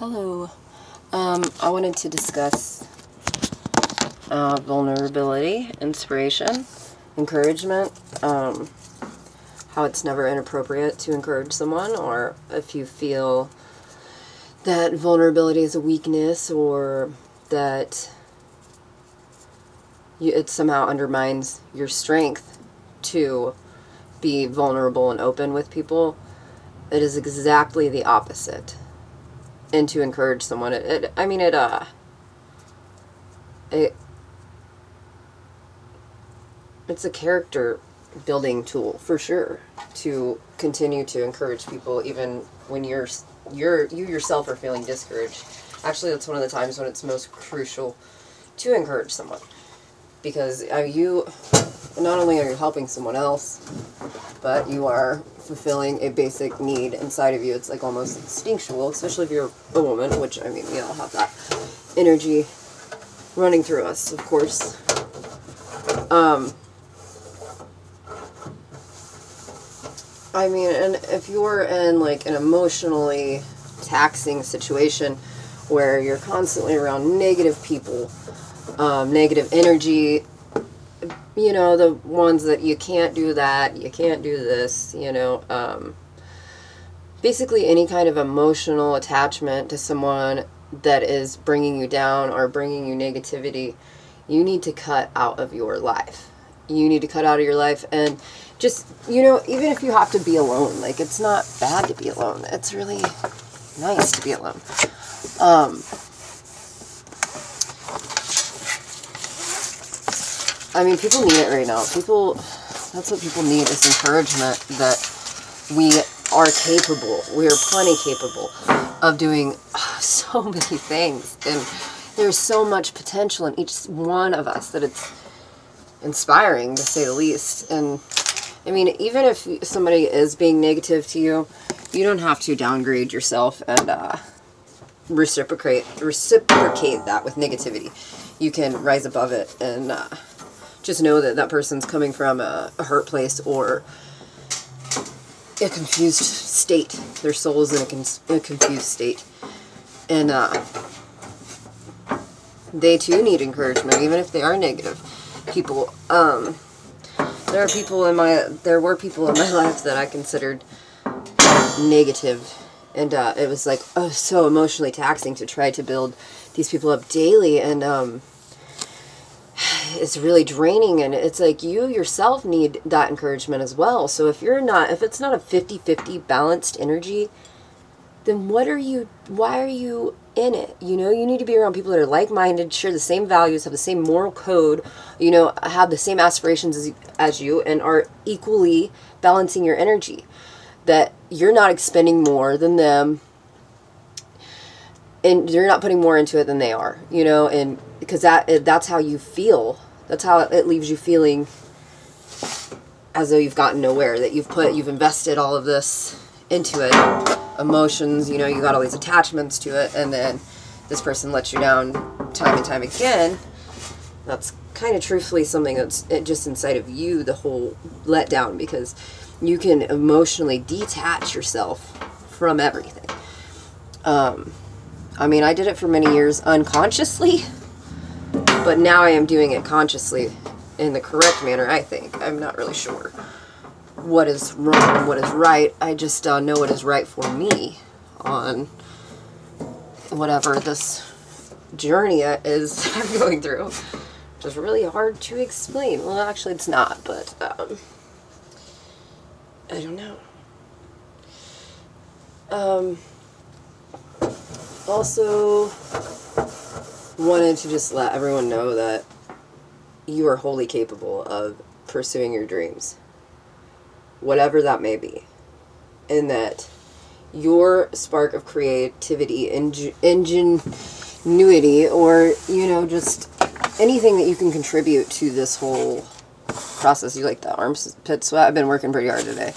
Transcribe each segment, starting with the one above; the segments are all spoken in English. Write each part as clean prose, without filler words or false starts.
Hello. I wanted to discuss vulnerability, inspiration, encouragement, how it's never inappropriate to encourage someone, or if you feel that vulnerability is a weakness or that it somehow undermines your strength to be vulnerable and open with people. It is exactly the opposite. And to encourage someone, it's a character building tool for sure to continue to encourage people even when you yourself are feeling discouraged. Actually, that's one of the times when it's most crucial to encourage someone, because you not only are you helping someone else, but you are fulfilling a basic need inside of you. It's like almost instinctual, especially if you're a woman, which, I mean, we all have that energy running through us, of course. I mean, and if you're in like an emotionally taxing situation where you're constantly around negative people, negative energy, you know, the ones that you can't do that, you can't do this, you know, basically any kind of emotional attachment to someone that is bringing you down or bringing you negativity, you need to cut out of your life. You need to cut out of your life and just, you know, even if you have to be alone, like, it's not bad to be alone. It's really nice to be alone. I mean, people need it right now. That's what people need, is encouragement that we are capable. We are plenty capable of doing so many things. And there's so much potential in each one of us that it's inspiring, to say the least. And, I mean, even if somebody is being negative to you, you don't have to downgrade yourself and reciprocate that with negativity. You can rise above it and just know that that person's coming from a hurt place or a confused state. Their soul is in a confused state. And they too need encouragement, even if they are negative people. There were people in my life that I considered negative. And it was like, so emotionally taxing to try to build these people up daily. And it's really draining, and it's like you yourself need that encouragement as well. So if it's not a 50-50 balanced energy, then why are you in it? You know, you need to be around people that are like-minded, share the same values, have the same moral code, you know, have the same aspirations as you, and are equally balancing your energy. That you're not expending more than them, and you're not putting more into it than they are, you know, and because that's how you feel. That's how it leaves you feeling as though you've gotten nowhere, that you've invested all of this into it, emotions, you know, you got all these attachments to it, and then this person lets you down time and time again. That's kind of truthfully something that's just inside of you, the whole letdown, because you can emotionally detach yourself from everything. I mean, I did it for many years unconsciously, but now I am doing it consciously in the correct manner, I think. I'm not really sure what is wrong and what is right. I just know what is right for me on whatever this journey is I'm going through, which is really hard to explain. Well, actually, it's not, but I don't know. Also, wanted to just let everyone know that you are wholly capable of pursuing your dreams, whatever that may be, and that your spark of creativity, ingenuity, or, you know, just anything that you can contribute to this whole process. You like the armpit sweat? I've been working pretty hard today.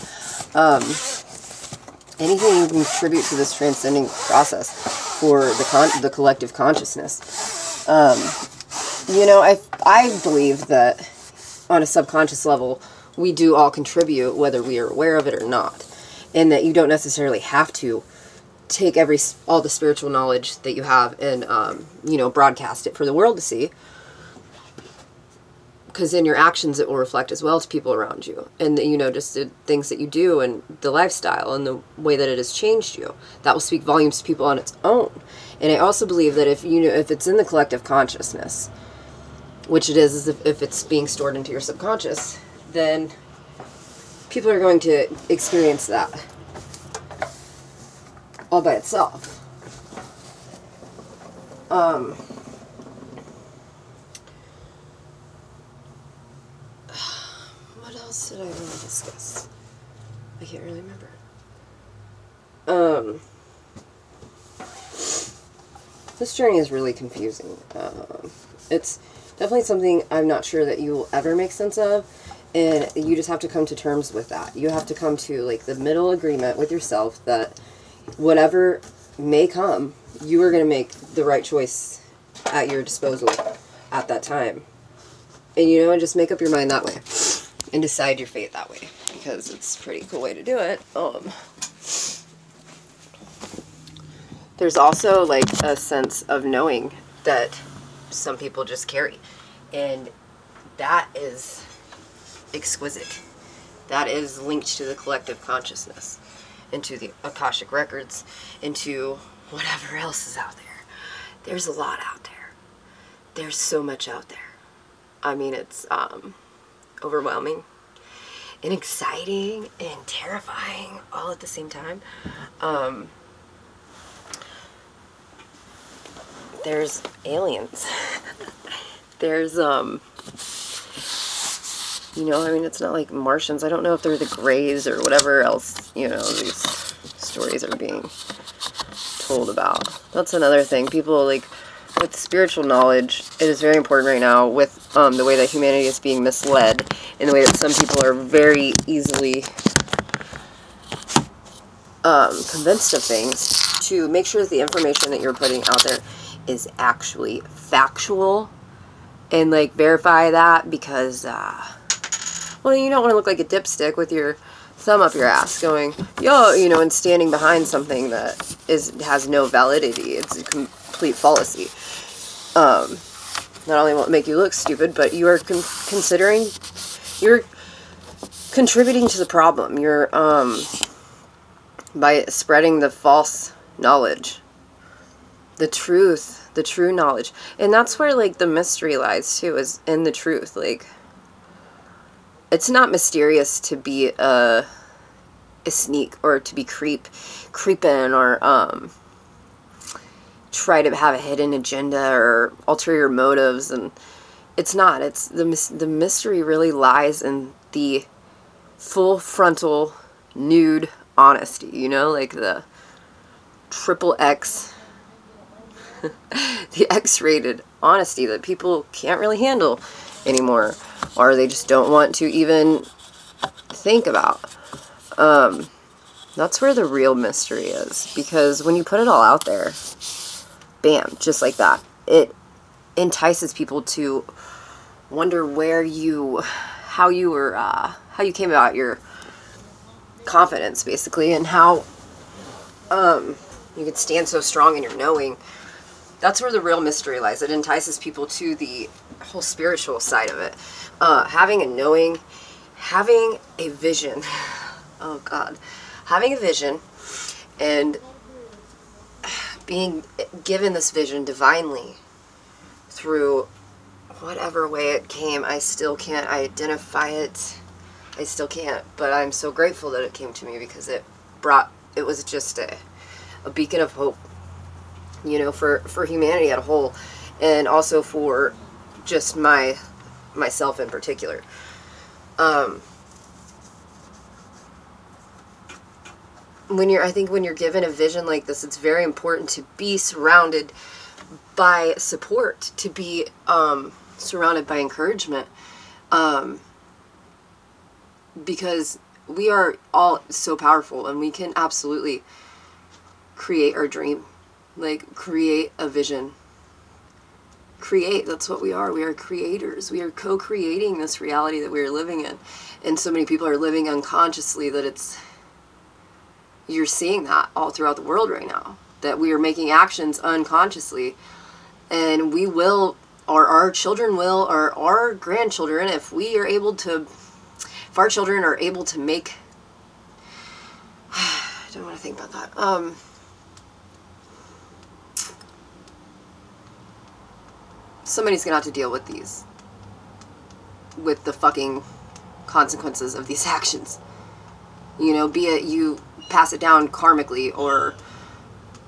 Anything you can contribute to this transcending process for the collective consciousness. You know, I believe that on a subconscious level, we do all contribute, whether we are aware of it or not, and that you don't necessarily have to take all the spiritual knowledge that you have and, you know, broadcast it for the world to see. Because in your actions, it will reflect as well to people around you. And, you know, just the things that you do and the lifestyle and the way that it has changed you. That will speak volumes to people on its own. And I also believe that if, you know, if it's in the collective consciousness, which it is if it's being stored into your subconscious, then people are going to experience that all by itself. What else did I want to discuss? I can't really remember. This journey is really confusing. It's definitely something I'm not sure that you will ever make sense of, and you just have to come to terms with that. You have to come to, like, the middle agreement with yourself that whatever may come, you are going to make the right choice at your disposal at that time. And, you know, and just make up your mind that way and decide your fate that way, because it's a pretty cool way to do it. There's also, like, a sense of knowing that some people just carry, and that is exquisite. That is linked to the collective consciousness, into the Akashic records, into whatever else is out there. There's a lot out there. There's so much out there. I mean, it's overwhelming and exciting and terrifying all at the same time. There's aliens. There's, you know, I mean, it's not like Martians. I don't know if they're the Greys or whatever else, you know, these stories are being told about. That's another thing. People, like, with spiritual knowledge, it is very important right now with the way that humanity is being misled, in the way that some people are very easily convinced of things, to make sure that the information that you're putting out there is actually factual, and, like, verify that, because well, you don't want to look like a dipstick with your thumb up your ass going, yo, you know, and standing behind something that has no validity. It's a complete fallacy. Not only won't make you look stupid, but you are you're contributing to the problem. You're by spreading the false knowledge, the true knowledge. And that's where, like, the mystery lies too, is in the truth. Like, it's not mysterious to be a sneak, or to be creeping, or try to have a hidden agenda or ulterior motives. And it's not. It's the mystery really lies in the full frontal nude honesty, you know, like the XXX, the X-rated honesty that people can't really handle anymore, or they just don't want to even think about. That's where the real mystery is, because when you put it all out there, bam, just like that, it entices people to wonder how you came about your confidence, basically, and how you could stand so strong in your knowing. That's where the real mystery lies. It entices people to the whole spiritual side of it. Having a knowing, having a vision. Oh, God. Having a vision and being given this vision divinely through whatever way it came. I still can't identify it. I still can't. But I'm so grateful that it came to me, because it was just a beacon of hope, you know, for humanity as a whole, and also for just myself in particular. I think when you're given a vision like this, it's very important to be surrounded by support, to be surrounded by encouragement, because we are all so powerful, and we can absolutely create our dream. Like, create a vision. Create, that's what we are. We are creators. We are co-creating this reality that we are living in. And so many people are living unconsciously that it's You're seeing that all throughout the world right now, that we are making actions unconsciously, and we will, or our children will, or our grandchildren, if our children are able to make, I don't want to think about that, somebody's gonna have to deal with the fucking consequences of these actions. You know, be it you pass it down karmically or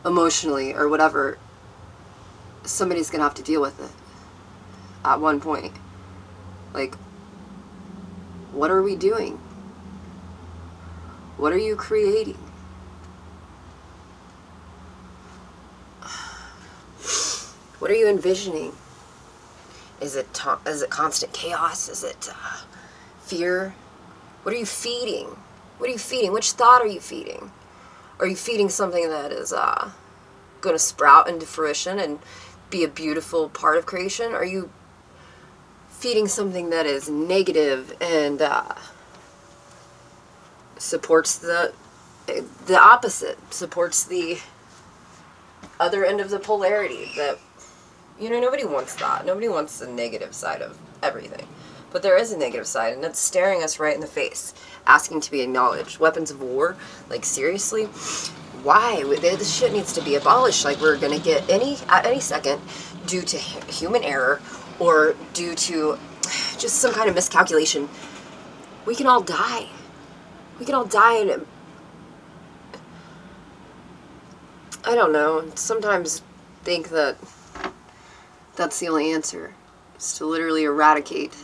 emotionally or whatever, somebody's gonna have to deal with it at one point. Like, what are we doing? What are you creating? What are you envisioning? Is it constant chaos? Is it fear? What are you feeding? What are you feeding? Which thought are you feeding? Are you feeding something that is going to sprout into fruition and be a beautiful part of creation? Are you feeding something that is negative and supports the opposite, supports the other end of the polarity? That, you know, nobody wants that. Nobody wants the negative side of everything. But there is a negative side, and it's staring us right in the face, asking to be acknowledged. Weapons of war? Like, seriously? Why? This shit needs to be abolished. Like, we're going to get at any second, due to human error, or due to just some kind of miscalculation, we can all die. We can all die, and I don't know. Sometimes think that that's the only answer, is to literally eradicate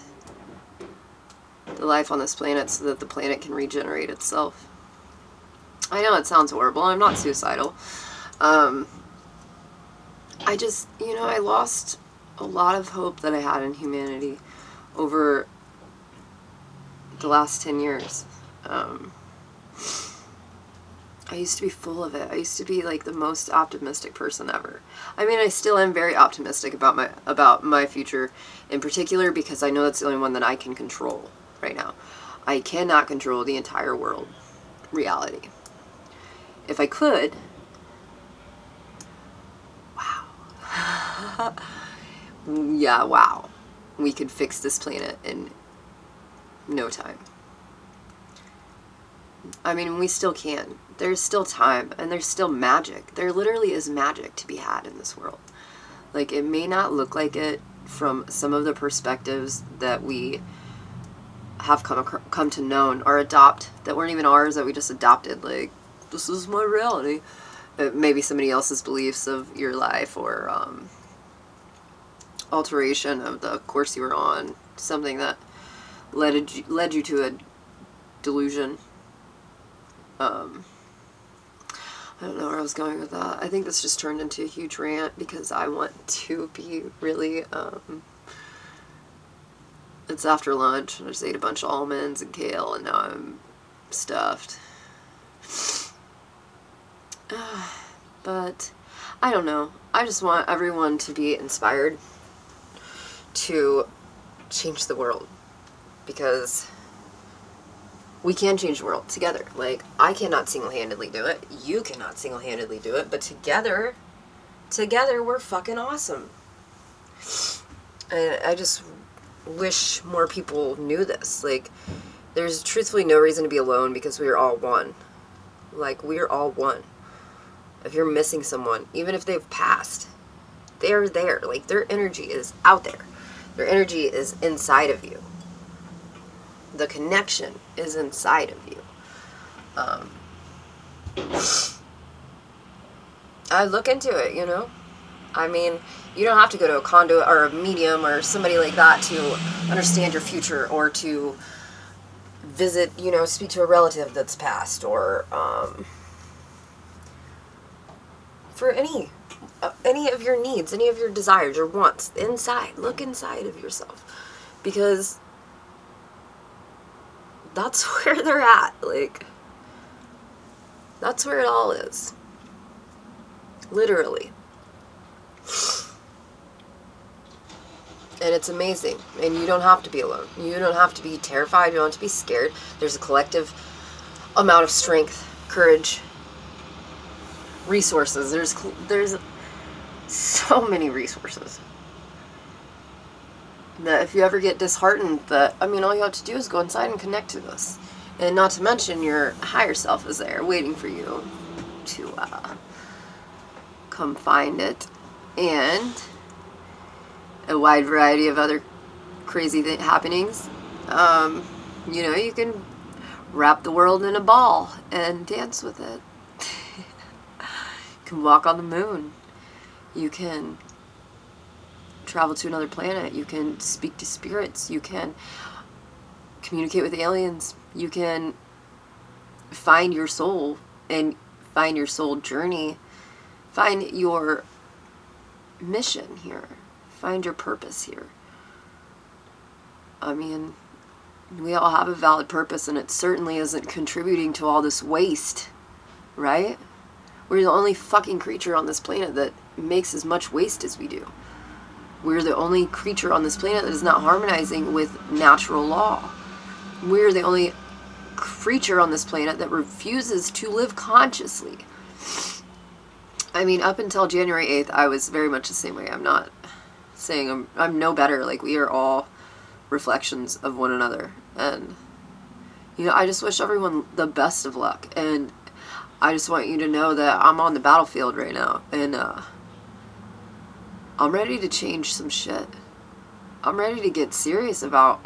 the life on this planet so that the planet can regenerate itself. I know it sounds horrible. I'm not suicidal. I just, you know, I lost a lot of hope that I had in humanity over the last 10 years. I used to be full of it. I used to be like the most optimistic person ever. I mean, I still am very optimistic about my future in particular, because I know that's the only one that I can control right now. I cannot control the entire world reality. If I could, wow. Yeah, wow. We could fix this planet in no time. I mean, we still can. There's still time, and there's still magic. There literally is magic to be had in this world. Like, it may not look like it from some of the perspectives that we have come to know or adopt, that weren't even ours, that we just adopted. Like, this is my reality. Maybe somebody else's beliefs of your life, or alteration of the course you were on, something that led you to a delusion. I don't know where I was going with that. I think this just turned into a huge rant because I want to be really, it's after lunch, and I just ate a bunch of almonds and kale, and now I'm stuffed. But I don't know. I just want everyone to be inspired to change the world, because we can change the world together. Like, I cannot single-handedly do it. You cannot single-handedly do it. But together we're fucking awesome. And I just wish more people knew this. Like, there's truthfully no reason to be alone, because we are all one. Like, we are all one. If you're missing someone, even if they've passed, they're there. Like, their energy is out there. Their energy is inside of you. The connection is inside of you. I look into it, you know? I mean, you don't have to go to a conduit or a medium or somebody like that to understand your future, or to visit, you know, speak to a relative that's passed, or for any of your needs, any of your desires, your wants, inside. Look inside of yourself, because that's where they're at. Like, that's where it all is. Literally. And it's amazing. And you don't have to be alone. You don't have to be terrified. You don't have to be scared. There's a collective amount of strength, courage, resources. There's so many resources that if you ever get disheartened, that, I mean, all you have to do is go inside and connect to this. And not to mention your higher self is there waiting for you to come find it. And a wide variety of other crazy happenings. You know, you can wrap the world in a ball and dance with it. You can walk on the moon. You can travel to another planet. You can speak to spirits. You can communicate with aliens. You can find your soul and find your soul journey. Find your mission here. Find your purpose here. I mean, we all have a valid purpose, and it certainly isn't contributing to all this waste, right? We're the only fucking creature on this planet that makes as much waste as we do. We're the only creature on this planet that is not harmonizing with natural law. We're the only creature on this planet that refuses to live consciously. I mean, up until January 8th, I was very much the same way. I'm not saying I'm no better. Like, we are all reflections of one another. And, you know, I just wish everyone the best of luck. And I just want you to know that I'm on the battlefield right now. And I'm ready to change some shit. I'm ready to get serious about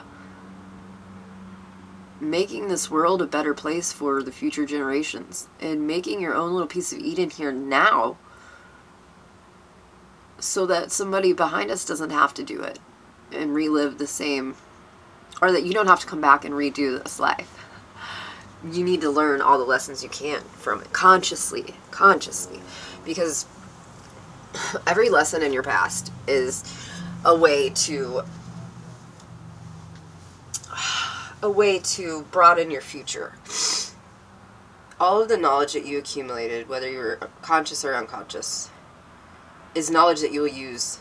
making this world a better place for the future generations. And making your own little piece of Eden here now, so that somebody behind us doesn't have to do it and relive the same, or that you don't have to come back and redo this life. You need to learn all the lessons you can from it consciously, because every lesson in your past is a way to broaden your future. All of the knowledge that you accumulated, whether you're conscious or unconscious, is knowledge that you will use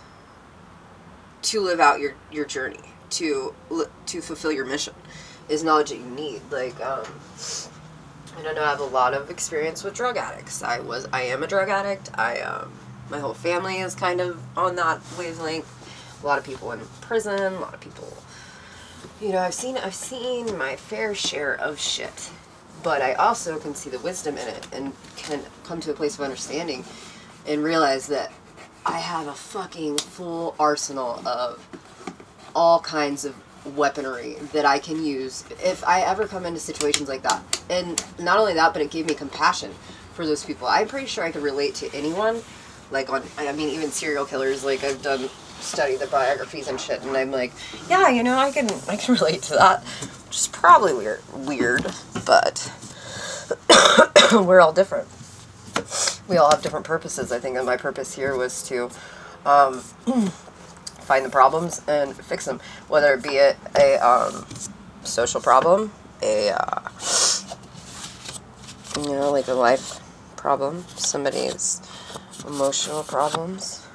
to live out your journey, to fulfill your mission. Is knowledge that you need. Like, and I know I have a lot of experience with drug addicts. I am a drug addict. My whole family is kind of on that wavelength. A lot of people in prison. A lot of people, you know, I've seen my fair share of shit. But I also can see the wisdom in it and can come to a place of understanding and realize that I have a fucking full arsenal of all kinds of weaponry that I can use if I ever come into situations like that. And not only that, but it gave me compassion for those people. I'm pretty sure I could relate to anyone, like I mean, even serial killers. Like, I've studied their biographies and shit, and I'm like, yeah, you know, I can relate to that. Which is probably weird, but we're all different. We all have different purposes. I think that my purpose here was to find the problems and fix them, whether it be a social problem, you know, like a life problem, somebody's emotional problems,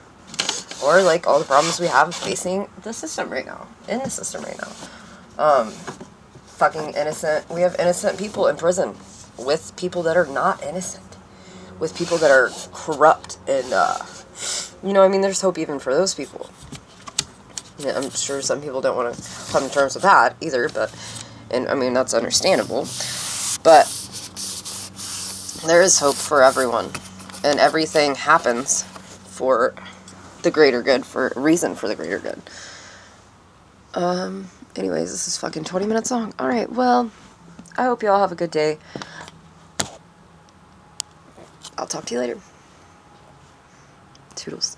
or like all the problems we have facing the system right now, fucking innocent. We have innocent people in prison with people that are not innocent, with people that are corrupt, and you know, I mean, there's hope even for those people. Yeah, I'm sure some people don't want to come to terms with that either, but, and I mean, that's understandable, but there is hope for everyone, and everything happens for the greater good, for a reason for the greater good. Anyways, this is fucking 20 minutes long. Alright, well, I hope you all have a good day. I'll talk to you later. Toodles.